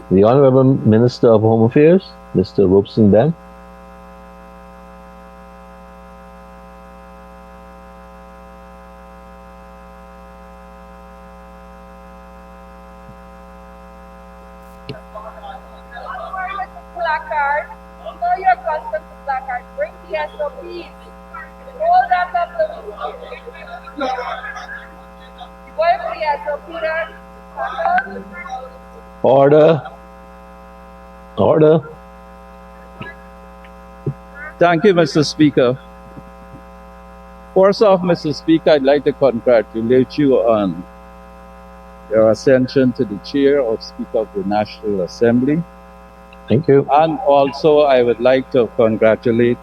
The Honorable Minister of Home Affairs, Mr. Robeson Benn. Placard. Know your customs placard. Bring the SOPs. Hold that up the Wait for the SOP there. Order. Order. Thank you, Mr. Speaker. First off, Mr. Speaker, I'd like to congratulate you on your ascension to the chair of Speaker of the National Assembly. Thank you. And also, I would like to congratulate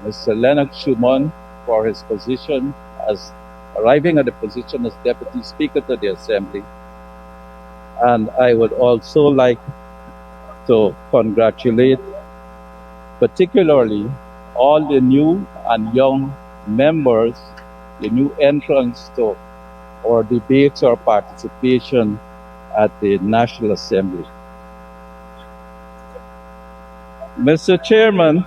Mr. Lennox Schumann for his position as arriving at the position as Deputy Speaker to the Assembly. And I would also like to congratulate particularly all the new and young members, the new entrants to our debates or participation at the National Assembly. Mr. Chairman,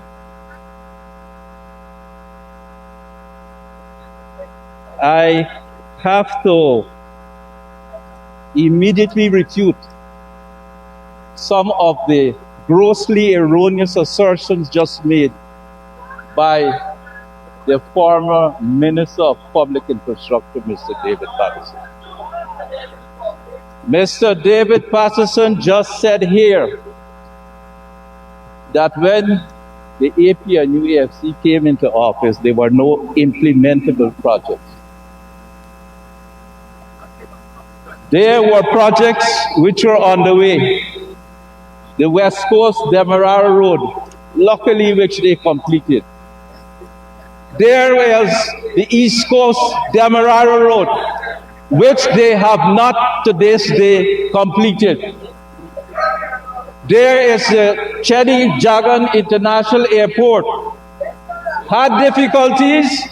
I have to immediately refute some of the grossly erroneous assertions just made by the former Minister of Public Infrastructure, Mr. David Patterson. Mr. David Patterson just said here that when the AP and UAFC came into office, there were no implementable projects. There were projects which were on the way. The West Coast Demerara Road, luckily which they completed. There was the East Coast Demerara Road, which they have not to this day completed. There is the Chenny Jagan International Airport. Had difficulties,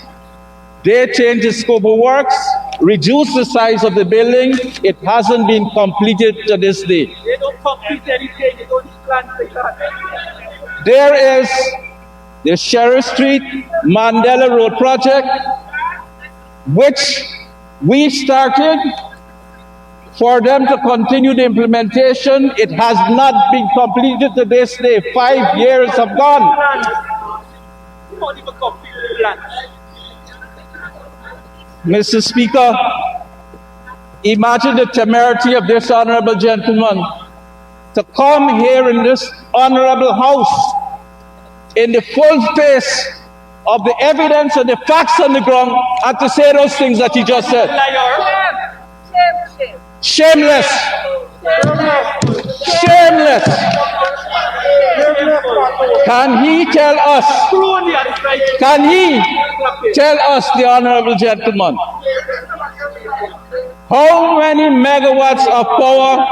they changed the scope of works, reduced the size of the building. It hasn't been completed to this day. They don't complete anything, they don't need plans like that. There is the Sheriff Street Mandela Road project, which we started for them to continue the implementation. It has not been completed to this day. 5 years have gone. You don't even complete the plans. Mr. Speaker, imagine the temerity of this honorable gentleman to come here in this honorable house in the full face of the evidence and the facts on the ground and to say those things that he just said. Shameless. Shameless. Can he tell us, the honorable gentleman, how many megawatts of power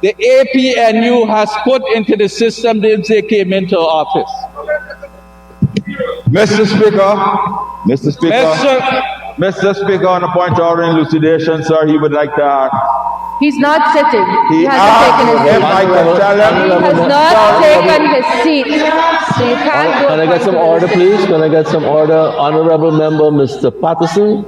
the APNU has put into the system since they came into office? Mr. Speaker, on a point of order and elucidation, sir, he would like to He's not sitting. He He hasn't taken his asked if seat. I can tell him. He has not taken his seat. So you can't go. Can I get some order, please? Can I get some order? Honorable Member Mr. Patterson.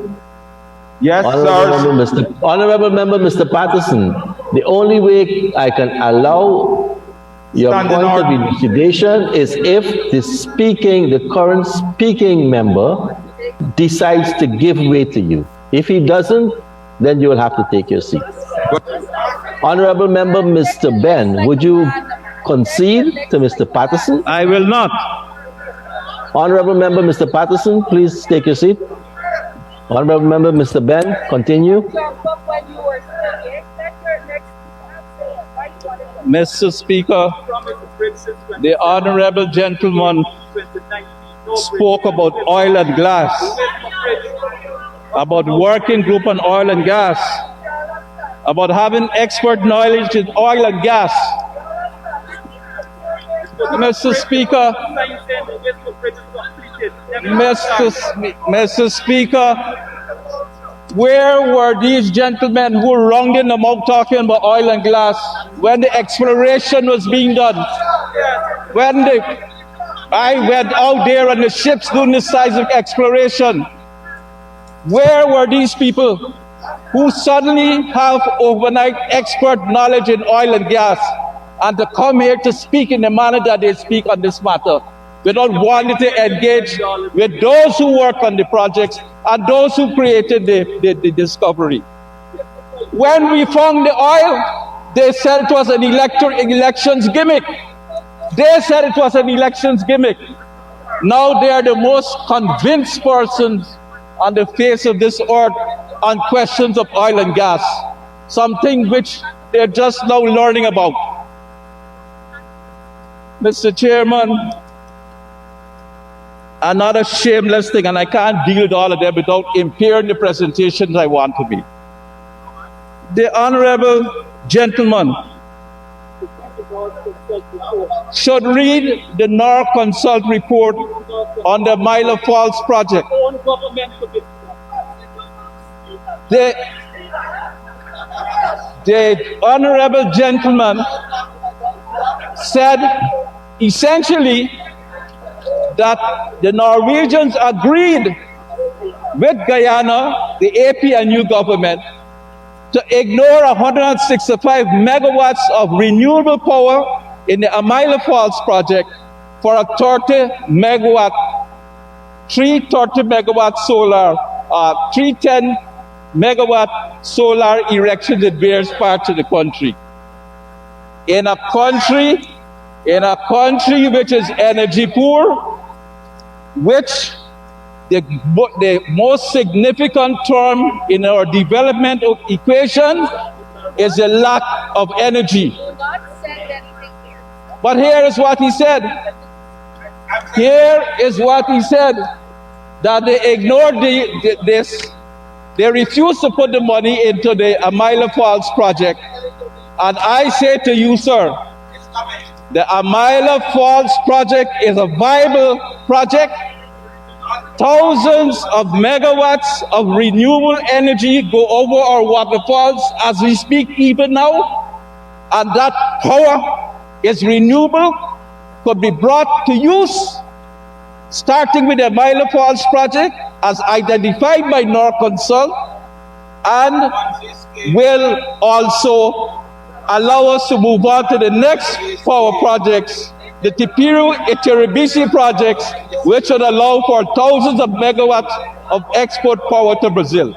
Yes, Honorable sir. Honorable Member Mr. Patterson. The only way I can allow your Stand in point of order. elucidation is if the current speaking member decides to give way to you. If he doesn't, then you will have to take your seat. Honorable Member Mr. Benn, would you concede to Mr. Patterson? I will not. Honorable Member Mr. Patterson, please take your seat. Honorable Member Mr. Benn, continue. Mr. Speaker, the honorable gentleman spoke about oil and gas, about working group on oil and gas, about having expert knowledge in oil and gas. Mr. Speaker, Mr. Speaker, Where were these gentlemen who were rounding them out talking about oil and gas when the exploration was being done? When I went out there on the ships doing the seismic exploration, where were these people who suddenly have overnight expert knowledge in oil and gas and to come here to speak in the manner that they speak on this matter without wanting to engage with those who work on the projects and those who created the discovery? When we found the oil, they said it was an elections gimmick. They said it was an elections gimmick. Now they are the most convinced persons on the face of this earth on questions of oil and gas, something which they're just now learning about. Mr. Chairman, another shameless thing, and I can't deal with all of them without impairing the presentations I want to be. The honorable gentleman should read the NOR Consult report on the Milo Falls project. The honorable gentleman said essentially that the Norwegians agreed with Guyana, the APNU government, to ignore 165 megawatts of renewable power in the Amila Falls project for a 330 megawatt solar, 310 megawatt solar erection in various parts of the country. In a country which is energy poor, which the most significant term in our development equation is the lack of energy. But here is what he said. Here is what he said, that they ignored this. They refused to put the money into the Amila Falls project. And I say to you, sir, the Amila Falls project is a viable project. Thousands of megawatts of renewable energy go over our waterfalls as we speak even now. And that power is renewable, could be brought to use, starting with the Amila Falls project as identified by NOR Consult, and will also allow us to move on to the next power projects, the Tipiru Itiribisi projects, which would allow for thousands of megawatts of export power to Brazil.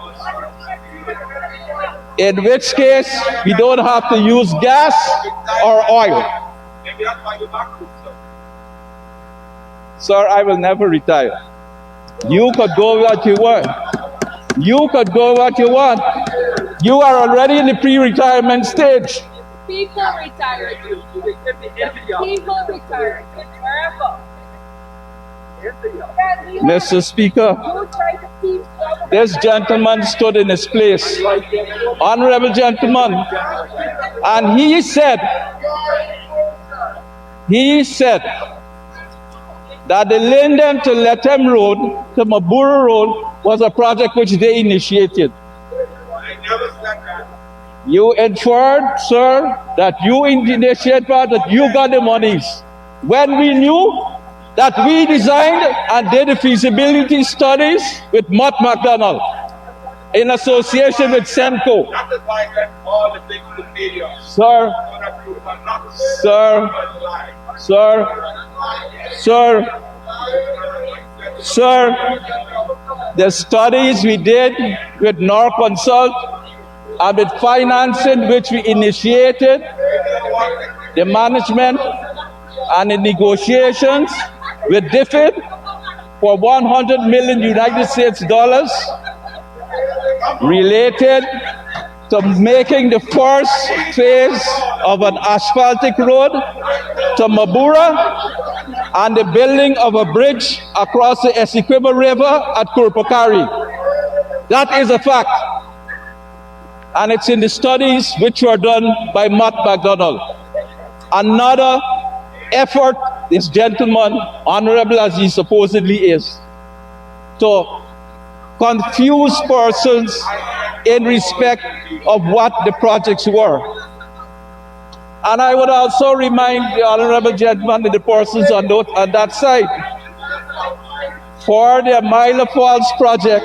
In which case, we don't have to use gas or oil. Sir, I will never retire. You could go what you want. You could go what you want. You are already in the pre-retirement stage. People retired. People retired. Wherever. Mr. Speaker, this gentleman stood in his place, honorable gentleman, and he said that the Linden to Lethem Road, to Mabura Road, was a project which they initiated. I never said that. You inferred, sir, that you initiated, that you got the monies. When we knew that we designed and did the feasibility studies with Mott MacDonald in association with Semco. That is why I said all the things in the media. Sir, the studies we did with NOR Consult and with financing which we initiated, the management and the negotiations with DFID for 100 million United States dollars related to making the first phase of an asphaltic road to Mabura and the building of a bridge across the Essequibo River at Kurpakari. That is a fact. And it's in the studies which were done by Mott MacDonald. Another effort this gentleman, honorable as he supposedly is, to confuse persons in respect of what the projects were. And I would also remind the honorable gentleman and the persons on that side, for the Mila Falls project,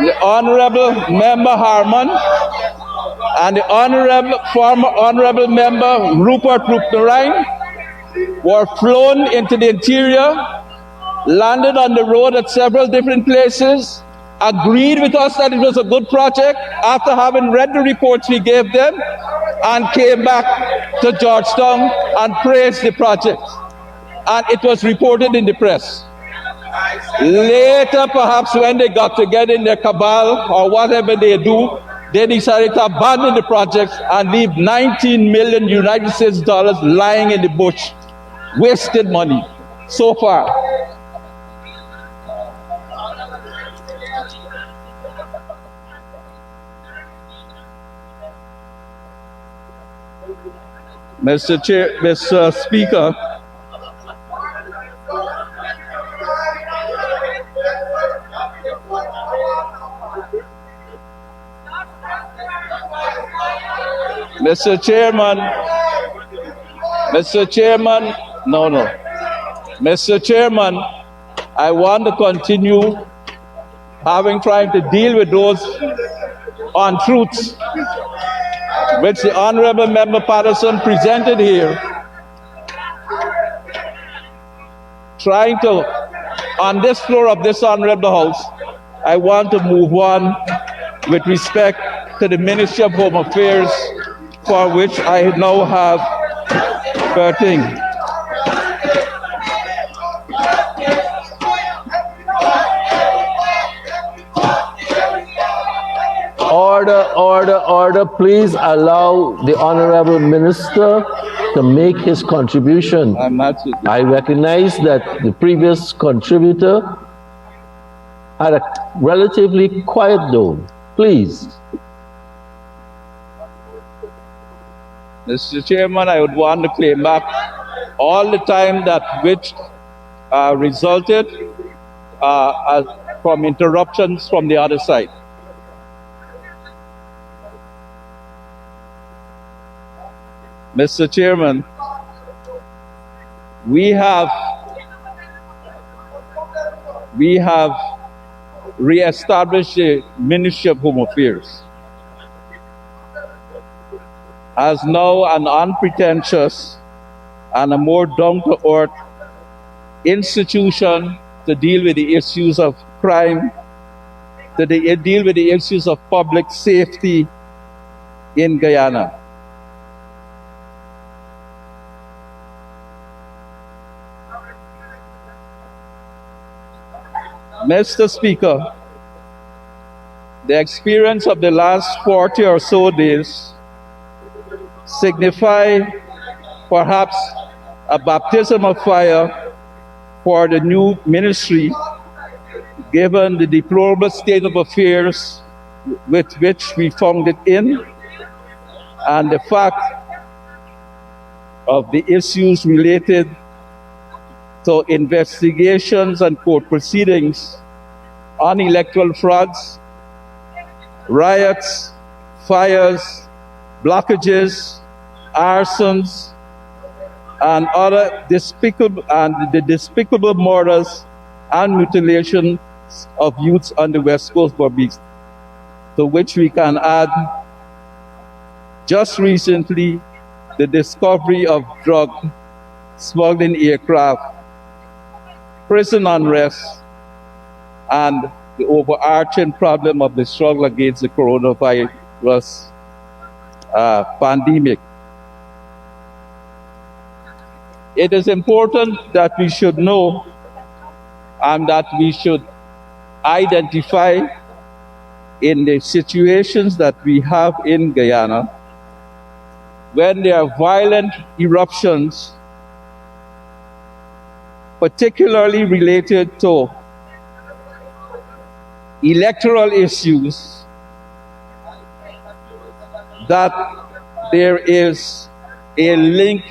the Honorable Member Harmon and the former Honorable Member Rupert Rupnarine were flown into the interior, landed on the road at several different places, agreed with us that it was a good project after having read the reports we gave them, and came back to Georgetown and praised the project. And it was reported in the press. Later, perhaps when they got together in their cabal or whatever they do, they decided to abandon the project and leave 19 million United States dollars lying in the bush, wasted money so far. Mr. Speaker, Mr. Chairman, I want to continue trying to deal with those untruths which the Honorable Member Patterson presented here, trying to, on this floor of this Honorable House, I want to move on with respect to the Ministry of Home Affairs, for which I now have 13. Order. Please allow the Honorable Minister to make his contribution. I recognize that the previous contributor had a relatively quiet tone. Please. Mr. Chairman, I would want to claim back all the time that which resulted from interruptions from the other side. Mr. Chairman, we have re-established the Ministry of Home Affairs as now an unpretentious and a more down-to-earth institution to deal with the issues of crime, to deal with the issues of public safety in Guyana. Mr. Speaker, the experience of the last 40 or so days signify perhaps a baptism of fire for the new ministry, given the deplorable state of affairs with which we found it in, and the fact of the issues related to investigations and court proceedings on electoral frauds, riots, fires, blockages, arsons, and other despicable murders and mutilation of youths on the West Coast, Barbados, to which we can add just recently the discovery of drug smuggling aircraft, prison unrest, and the overarching problem of the struggle against the coronavirus pandemic. It is important that we should know and that we should identify in the situations that we have in Guyana, when there are violent eruptions, particularly related to electoral issues, that there is a link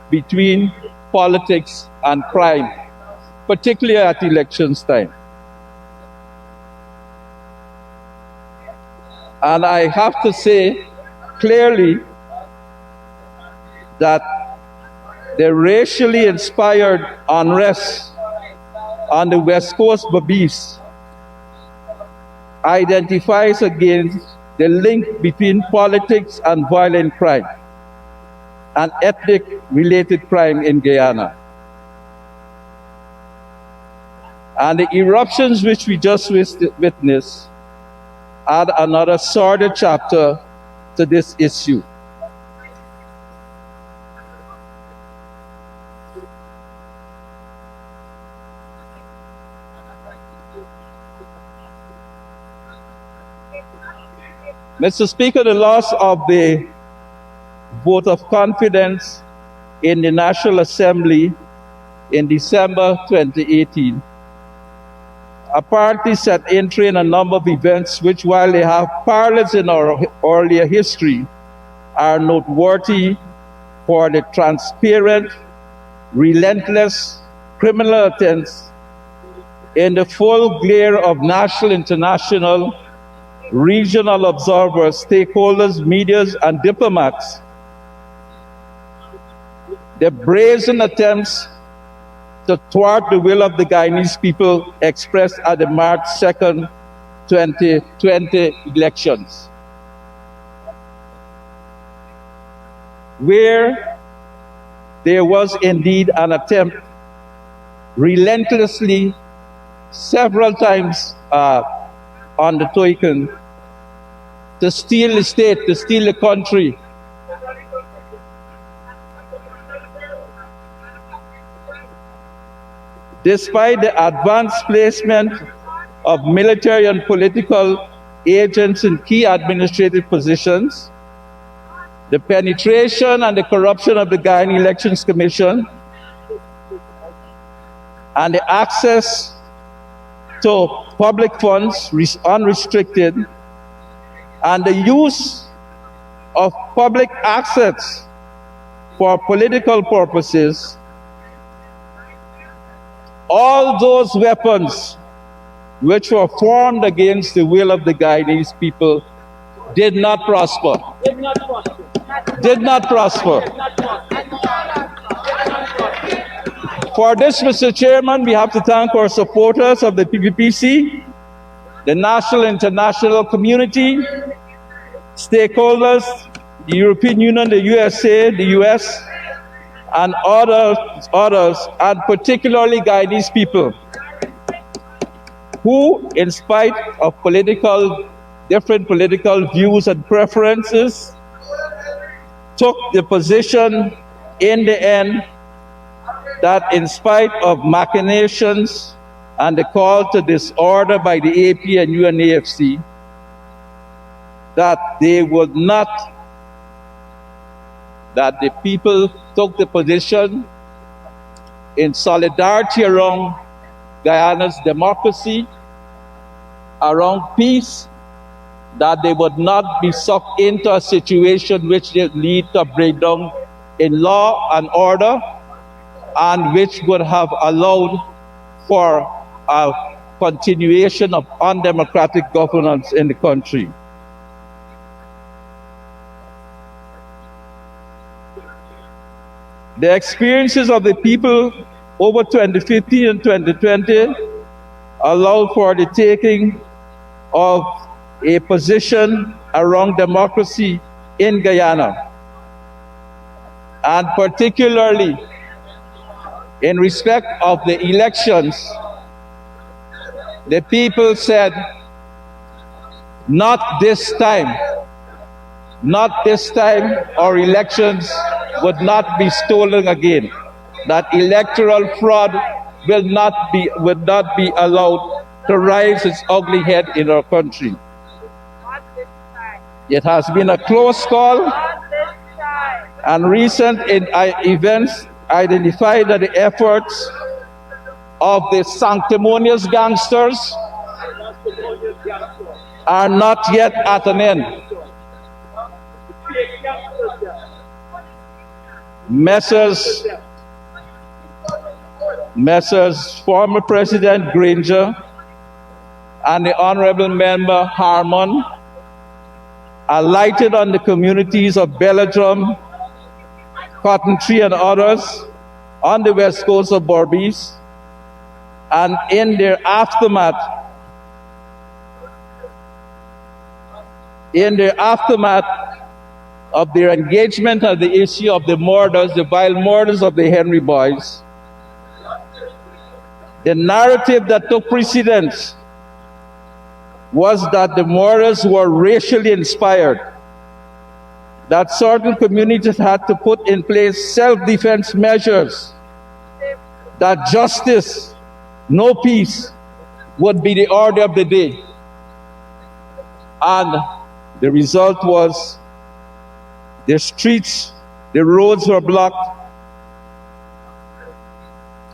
between politics and crime. particularly at elections time. And I have to say clearly that the racially inspired unrest on the West Coast Babies identifies against the link between politics and violent crime and ethnic-related crime in Guyana. And the eruptions which we just witnessed add another sordid chapter to this issue. Mr. Speaker, the loss of the vote of confidence in the National Assembly in December 2018 apparently set in train a number of events which, while they have parallels in our earlier history, are noteworthy for the transparent, relentless criminal attempts in the full glare of national, international, regional observers, stakeholders, medias, and diplomats. The brazen attempts to thwart the will of the Guyanese people expressed at the March 2nd, 2020 elections, where there was indeed an attempt relentlessly, several times undertaken to steal the state, to steal the country. Despite the advanced placement of military and political agents in key administrative positions, the penetration and the corruption of the Guyana Elections Commission, and the access to public funds unrestricted, and the use of public assets for political purposes, all those weapons which were formed against the will of the Guyanese people did not prosper. Did not prosper. Did not prosper. Did not prosper. For this, Mr. Chairman, we have to thank our supporters of the PPPC, the national and international community, stakeholders, the European Union, the USA, the US, and others, and particularly Guyanese people, who, in spite of different political views and preferences, took the position in the end that in spite of machinations and the call to disorder by the AP and UNAFC, that they would not, that the people took the position in solidarity around Guyana's democracy, around peace, that they would not be sucked into a situation which would lead to a breakdown in law and order, and which would have allowed for a continuation of undemocratic governance in the country. The experiences of the people over 2015 and 2020 allowed for the taking of a position around democracy in Guyana, and particularly in respect of the elections. The people said, not this time, our elections would not be stolen again, that electoral fraud would not be allowed to rise its ugly head in our country. Not this time. It has been a close call, Not this time. and recent events identify that the efforts of the sanctimonious gangsters are not yet at an end. Messrs. Former President Granger and the Honorable Member Harmon alighted on the communities of Belladrum, Cotton Tree, and others on the west coast of Berbice, and in their aftermath of their engagement on the issue of the murders, the vile murders of the Henry boys, the narrative that took precedence was that the murders were racially inspired, that certain communities had to put in place self-defense measures, that justice, no peace, would be the order of the day. And the result was the streets, the roads were blocked,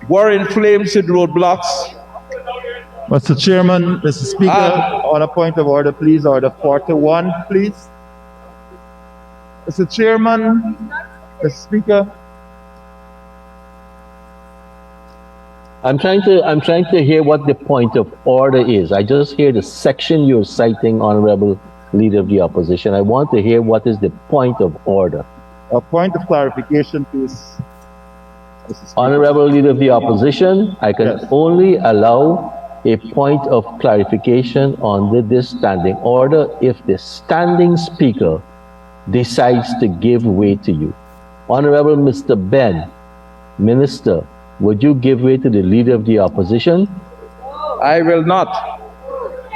were in flames with roadblocks. Mr. Chairman, Mr. Speaker, on a point of order, please. Order 41, please. Mr. Chairman, Mr. Speaker. I'm trying to hear what the point of order is. I just hear the section you're citing, Honorable Leader of the Opposition. I want to hear what is the point of order. A point of clarification, please. Mr. Speaker. Honorable Leader of the Opposition, I can Yes. only allow a point of clarification on this standing order if the standing speaker decides to give way to you. Honorable Mr. Benn, Minister, would you give way to the Leader of the Opposition? I will not.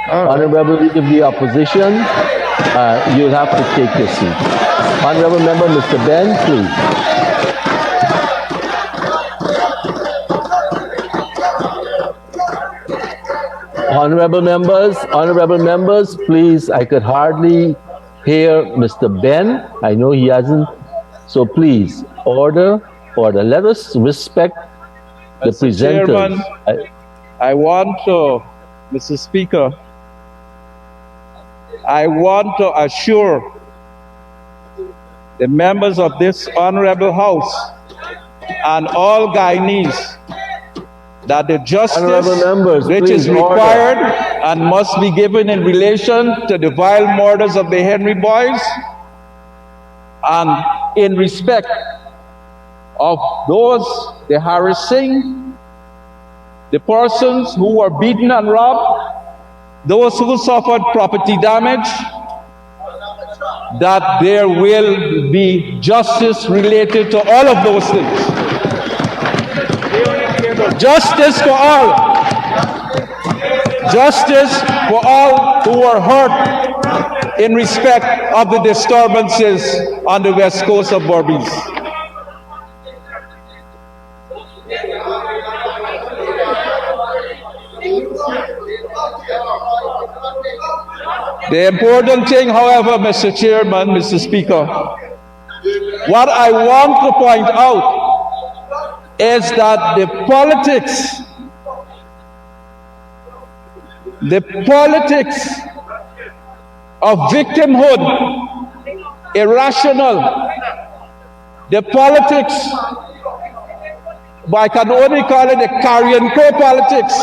All right. Honorable Leader of the Opposition, you'll have to take your seat. Honorable Member Mr. Benn, please. Honorable members, please, I could hardly hear Mr. Benn. I know he hasn't. So please, order. Let us respect the Mr. presenters. Chairman, I want to, Mr. Speaker, I want to assure the members of this honorable House and all Guyanese that the justice Honorable members, which please is order. required and must be given in relation to the vile murders of the Henry boys and in respect of those, the harassing, the persons who were beaten and robbed, those who suffered property damage, that there will be justice related to all of those things. Justice for all. Justice for all who were hurt in respect of the disturbances on the west coast of Berbice. The important thing, however, Mr. Chairman, Mr. Speaker, what I want to point out is that the politics of victimhood, irrational, the politics, but I can only call it the carrion crow politics,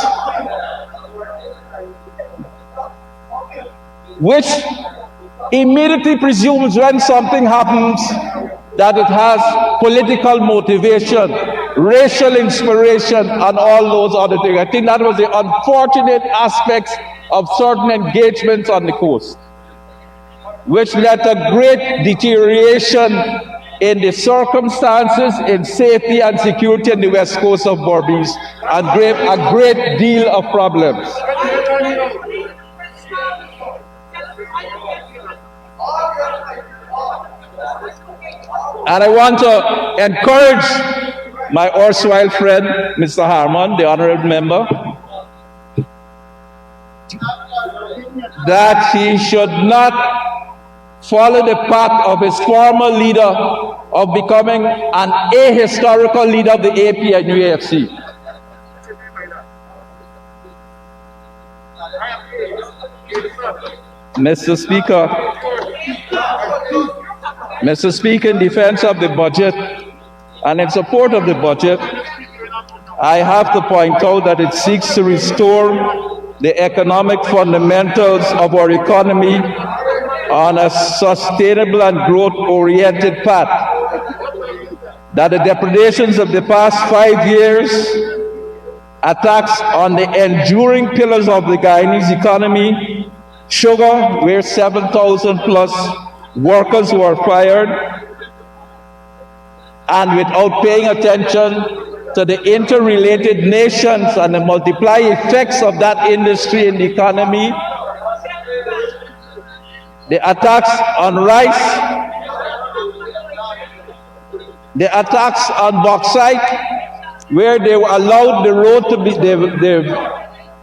which immediately presumes when something happens that it has political motivation, racial inspiration, and all those other things. I think that was the unfortunate aspects of certain engagements on the coast, which led to great deterioration in the circumstances in safety and security in the west coast of Berbice, and a great deal of problems. And I want to encourage my erstwhile friend, Mr. Harmon, the honorable member, that he should not follow the path of his former leader of becoming an ahistorical leader of the AP and UAFC. Mr. Speaker, in defense of the budget and in support of the budget, I have to point out that it seeks to restore the economic fundamentals of our economy on a sustainable and growth-oriented path. That the depredations of the past 5 years, attacks on the enduring pillars of the Guyanese economy, sugar, where 7,000 plus workers were fired, and without paying attention to the interrelated nations and the multiplier effects of that industry in the economy, the attacks on rice, the attacks on bauxite, where they allowed the road to be, the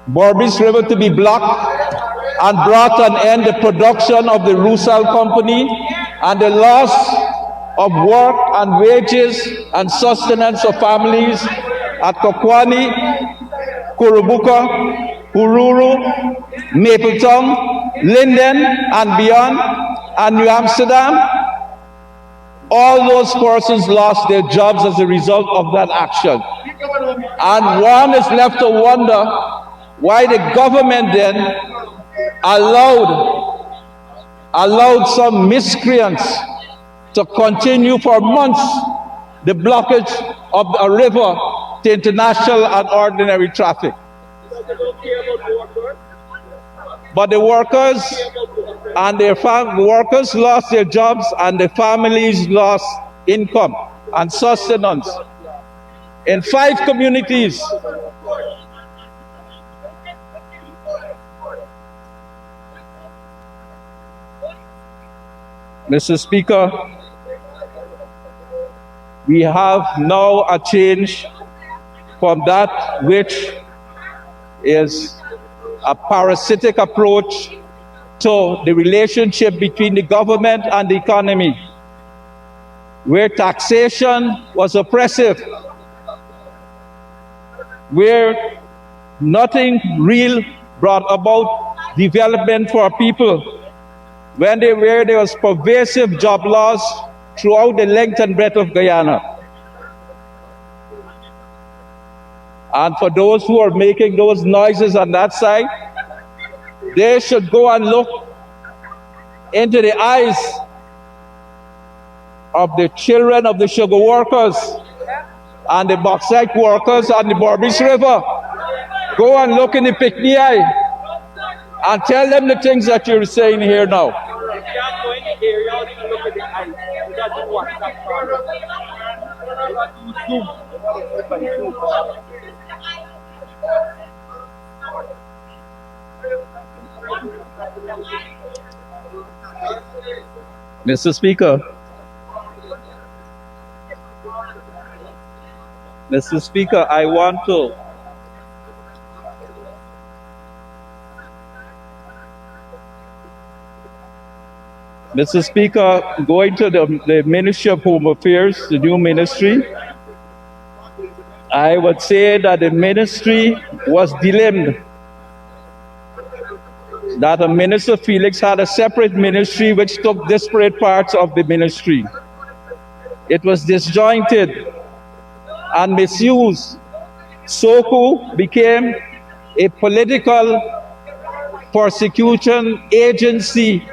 Robeson River to be blocked and brought an end to the production of the Rusal Company and the loss of work and wages and sustenance of families at Kokwani, Kurubuka, Ururu, Mapletown, Linden and beyond, and New Amsterdam. All those persons lost their jobs as a result of that action. And one is left to wonder why the government then allowed some miscreants to continue for months the blockage of a river to international and ordinary traffic. But the workers and their workers lost their jobs, and the families lost income and sustenance. In 5 communities, Mr. Speaker, we have now a change from that which is a parasitic approach to the relationship between the government and the economy, where taxation was oppressive, where nothing real brought about development for people, where there was pervasive job loss throughout the length and breadth of Guyana. And for those who are making those noises on that side, they should go and look into the eyes of the children of the sugar workers and the bauxite workers on the Robeson River. Go and look in the Picni eye and tell them the things that you're saying here now. Mr. Speaker, I want to Mr. Speaker, going to the Ministry of Home Affairs, the new ministry, I would say that the ministry was delimbed. That Minister Felix had a separate ministry which took disparate parts of the ministry. It was disjointed and misused. SOCU became a political prosecution agency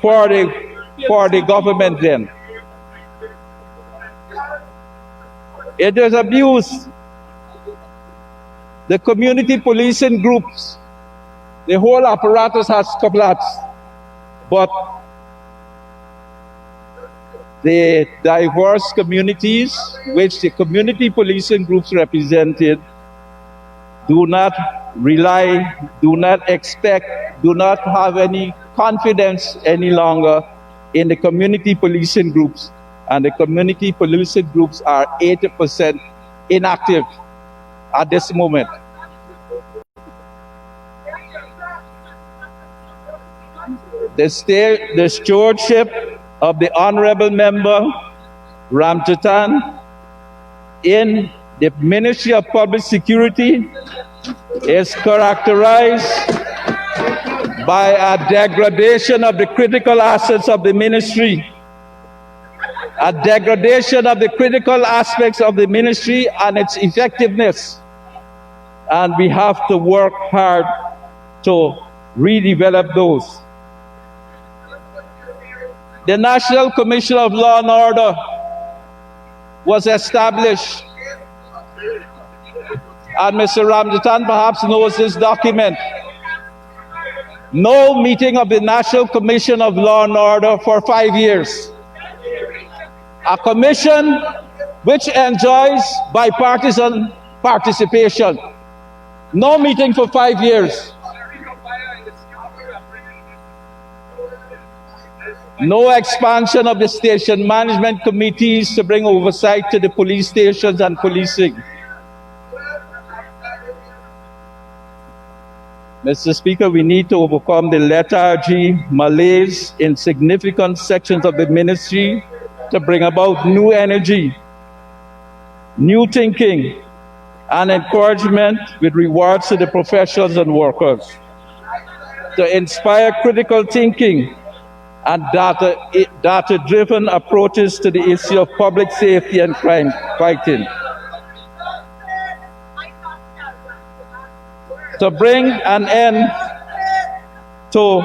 for the government then. It was abused. The community policing groups, the whole apparatus has collapsed. But the diverse communities which the community policing groups represented do not rely, do not expect, do not have any confidence any longer in the community policing groups. And the community policing groups are 80% inactive at this moment. The stewardship of the Honorable Member Ramchatan in the Ministry of Public Security is characterized by a degradation of the critical assets of the ministry. a degradation of the critical aspects of the ministry and its effectiveness. And we have to work hard to redevelop those. The National Commission of Law and Order was established, and Mr. Ramjatan perhaps knows this document. No meeting of the National Commission of Law and Order for 5 years. A commission which enjoys bipartisan participation. No meeting for 5 years. No expansion of the station management committees to bring oversight to the police stations and policing. Mr. Speaker, we need to overcome the lethargy, malaise in significant sections of the ministry to bring about new energy, new thinking, and encouragement with regards to the professionals and workers, to inspire critical thinking and data-driven approaches to the issue of public safety and crime fighting. To bring an end to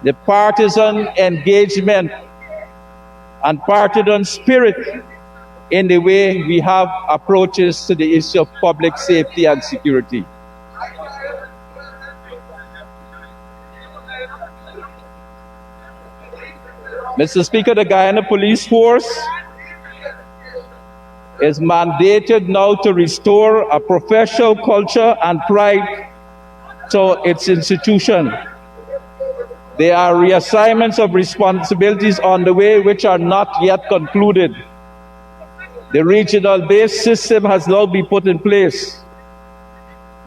the partisan engagement and partisan spirit in the way we have approaches to the issue of public safety and security. Mr. Speaker, the Guyana Police Force is mandated now to restore a professional culture and pride to its institution. There are reassignments of responsibilities on the way which are not yet concluded. The regional-based system has now been put in place.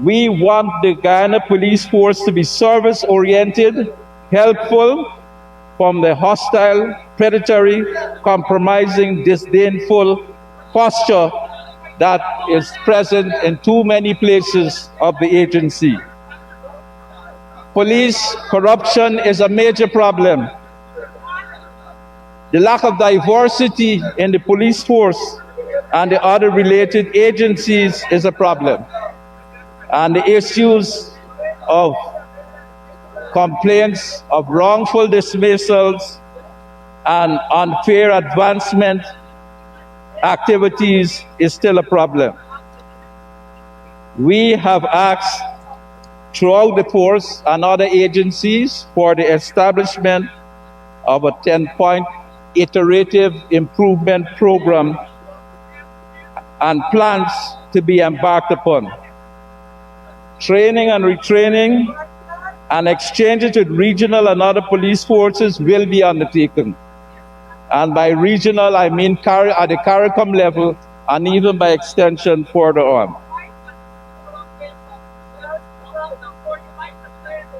We want the Guyana Police Force to be service-oriented, helpful, from the hostile, predatory, compromising, disdainful posture that is present in too many places of the agency. Police corruption is a major problem. The lack of diversity in the police force and the other related agencies is a problem. And the issues of complaints of wrongful dismissals and unfair advancement activities is still a problem. We have asked throughout the force and other agencies for the establishment of a 10-point iterative improvement program and plans to be embarked upon. Training and retraining and exchanges with regional and other police forces will be undertaken. And by regional, I mean at the CARICOM level and even by extension further on.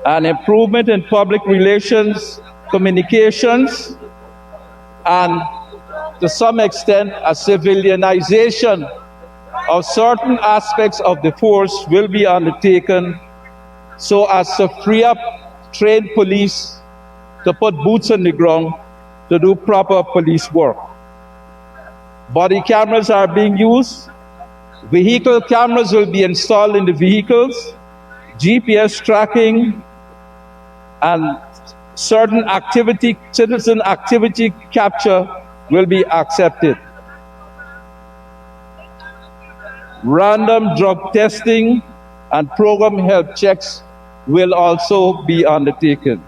An improvement in public relations, communications, and to some extent, a civilianization of certain aspects of the force will be undertaken so as to free up trained police to put boots on the ground to do proper police work. Body cameras are being used. Vehicle cameras will be installed in the vehicles. GPS tracking and certain citizen activity capture will be accepted. Random drug testing and program health checks will also be undertaken.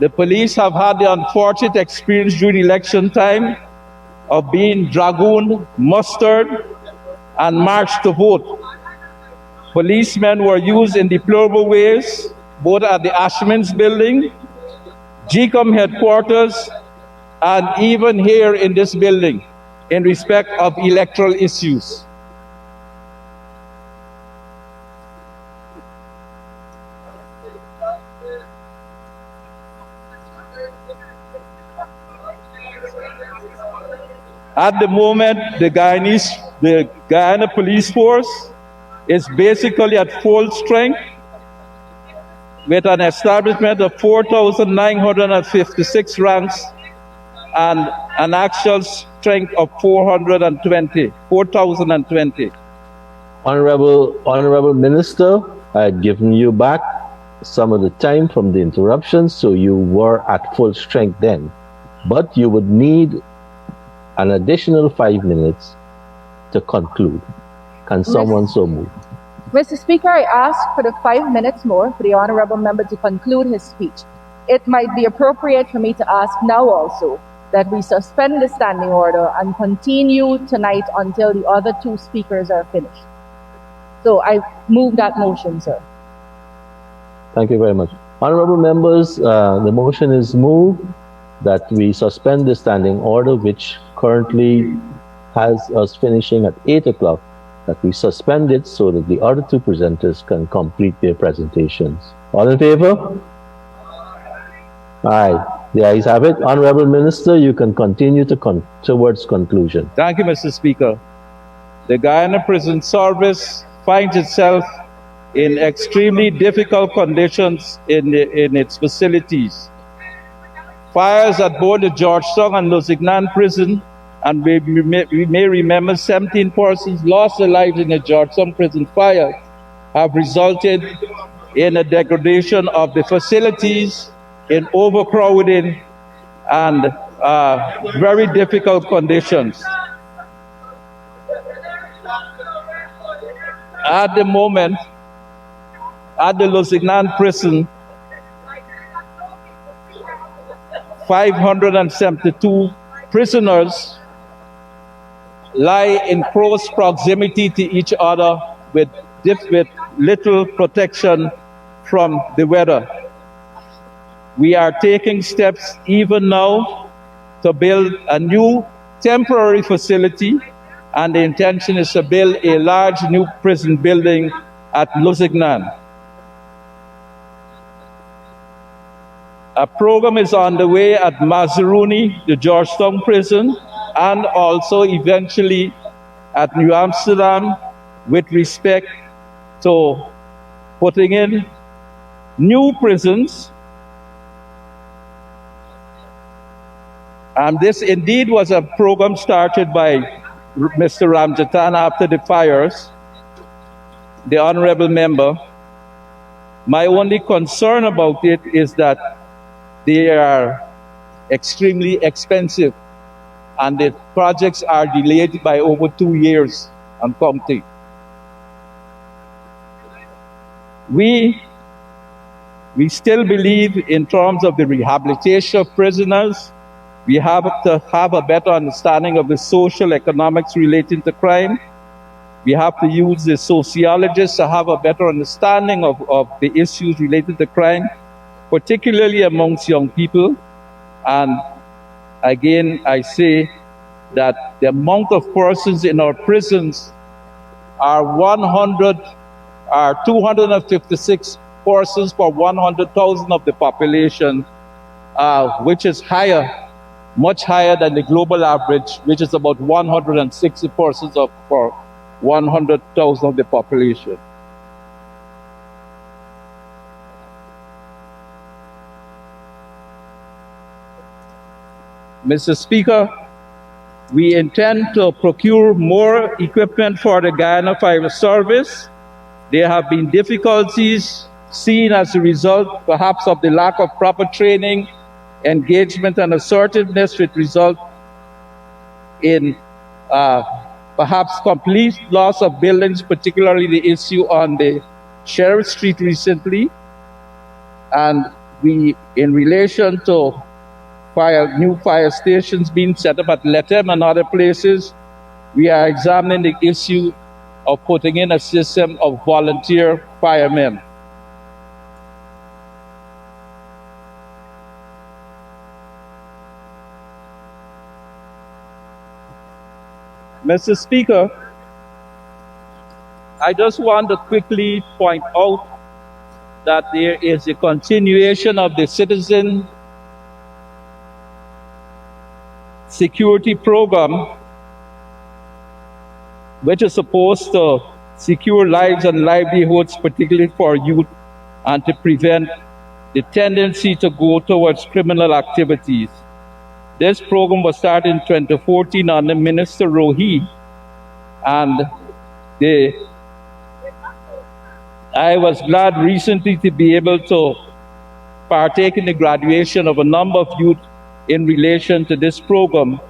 The police have had the unfortunate experience during election time of being dragooned, mustered, and marched to vote. Policemen were used in deplorable ways, both at the Ashman's building, GCOM headquarters, and even here in this building, in respect of electoral issues. At the moment, the Guyana Police Force is basically at full strength, with an establishment of 4,956 ranks and an actual strength of 4,020. Honorable Minister, I had given you back some of the time from the interruptions, so you were at full strength then. But you would need an additional 5 minutes to conclude. Can someone so move? Mr. Speaker, I ask for the 5 minutes more for the honorable member to conclude his speech. It might be appropriate for me to ask now also that we suspend the standing order and continue tonight until the other two speakers are finished. So I move that motion, sir. Thank you very much. Honorable members, the motion is moved that we suspend the standing order, which currently has us finishing at 8 o'clock, that we suspend it so that the other two presenters can complete their presentations. All in favor? Aye. The ayes have it. Honorable Minister, you can continue towards conclusion. Thank you, Mr. Speaker. The Guyana Prison Service finds itself in extremely difficult conditions in its facilities. Fires at both the Georgetown and Lusignan prison, and we may remember 17 persons lost their lives in the Georgetown prison fire, have resulted in a degradation of the facilities, in overcrowding, and very difficult conditions. At the moment, at the Lusignan prison, 572 prisoners lie in close proximity to each other with little protection from the weather. We are taking steps even now to build a new temporary facility, and the intention is to build a large new prison building at Lusignan. A program is on the way at Mazaruni, the Georgetown prison, and also eventually at New Amsterdam with respect to putting in new prisons. And this indeed was a program started by Mr. Ramjatan after the fires, the honorable member. My only concern about it is that they are extremely expensive, and the projects are delayed by over 2 years and counting. We still believe in terms of the rehabilitation of prisoners. We have to have a better understanding of the social economics relating to crime. We have to use the sociologists to have a better understanding of the issues related to crime, particularly amongst young people. And again, I say that the amount of persons in our prisons are 256 persons per 100,000 of the population, which is higher, much higher than the global average, which is about 160 persons per 100,000 of the population. Mr. Speaker, we intend to procure more equipment for the Guyana Fire Service. There have been difficulties seen as a result, perhaps, of the lack of proper training, engagement, and assertiveness, which result in perhaps complete loss of buildings, particularly the issue on the Sheriff Street recently. And we, in relation to new fire stations being set up at Lethem and other places, we are examining the issue of putting in a system of volunteer firemen. Mr. Speaker, I just want to quickly point out that there is a continuation of the citizen security program, which is supposed to secure lives and livelihoods, particularly for youth and to prevent the tendency to go towards criminal activities. This program was started in 2014 under Minister Rohi, and I was glad recently to be able to partake in the graduation of a number of youth in relation to this program,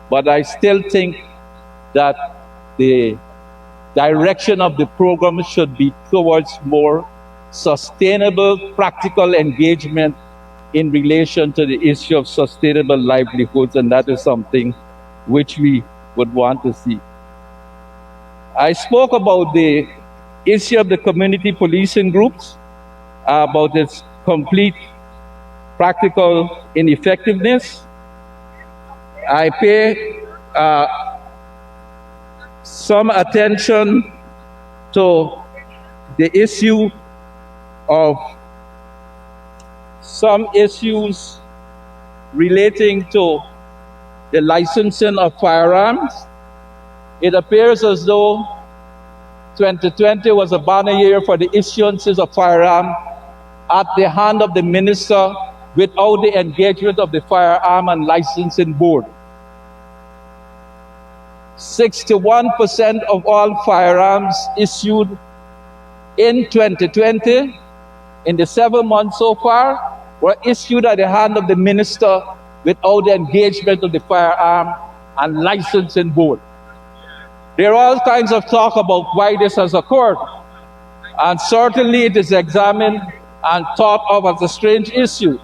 but I still think that the direction of the program should be towards more sustainable, practical engagement in relation to the issue of sustainable livelihoods, and that is something which we would want to see. I spoke about the issue of the community policing groups, about its complete practical ineffectiveness. I pay some attention to the issue of some issues relating to the licensing of firearms. It appears as though 2020 was a banner year for the issuances of firearms at the hand of the minister without the engagement of the Firearm and Licensing Board. 61% of all firearms issued in 2020, in the 7 months so far, were issued at the hand of the minister without the engagement of the Firearm and Licensing Board. There are all kinds of talk about why this has occurred, and certainly it is examined and thought of as a strange issue,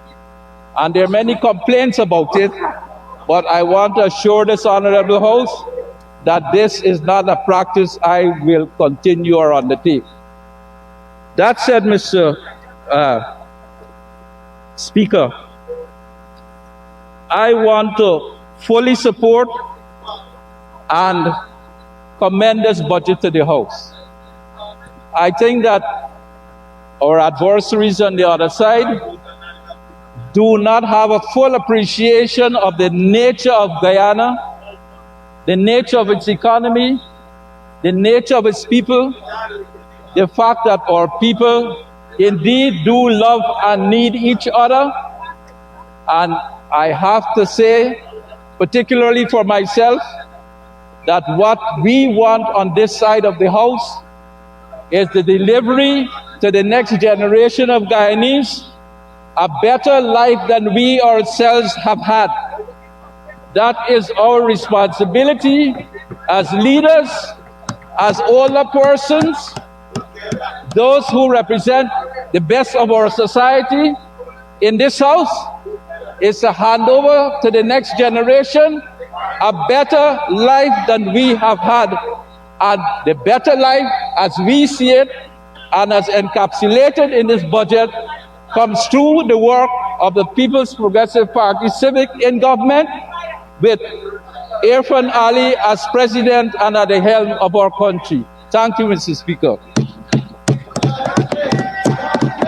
and there are many complaints about it, but I want to assure this Honorable House that this is not a practice I will continue or undertake. That said, Mr. Speaker, I want to fully support and commend this budget to the House. I think that our adversaries on the other side do not have a full appreciation of the nature of Guyana, the nature of its economy, the nature of its people, the fact that our people indeed do love and need each other. And I have to say, particularly for myself, that what we want on this side of the House is the delivery to the next generation of Guyanese a better life than we ourselves have had. That is our responsibility as leaders, as older persons, those who represent the best of our society in this House, is to hand over to the next generation a better life than we have had. And the better life, as we see it, and as encapsulated in this budget, comes through the work of the People's Progressive Party Civic in government, with Irfan Ali as president and at the helm of our country. Thank you, Mr. Speaker.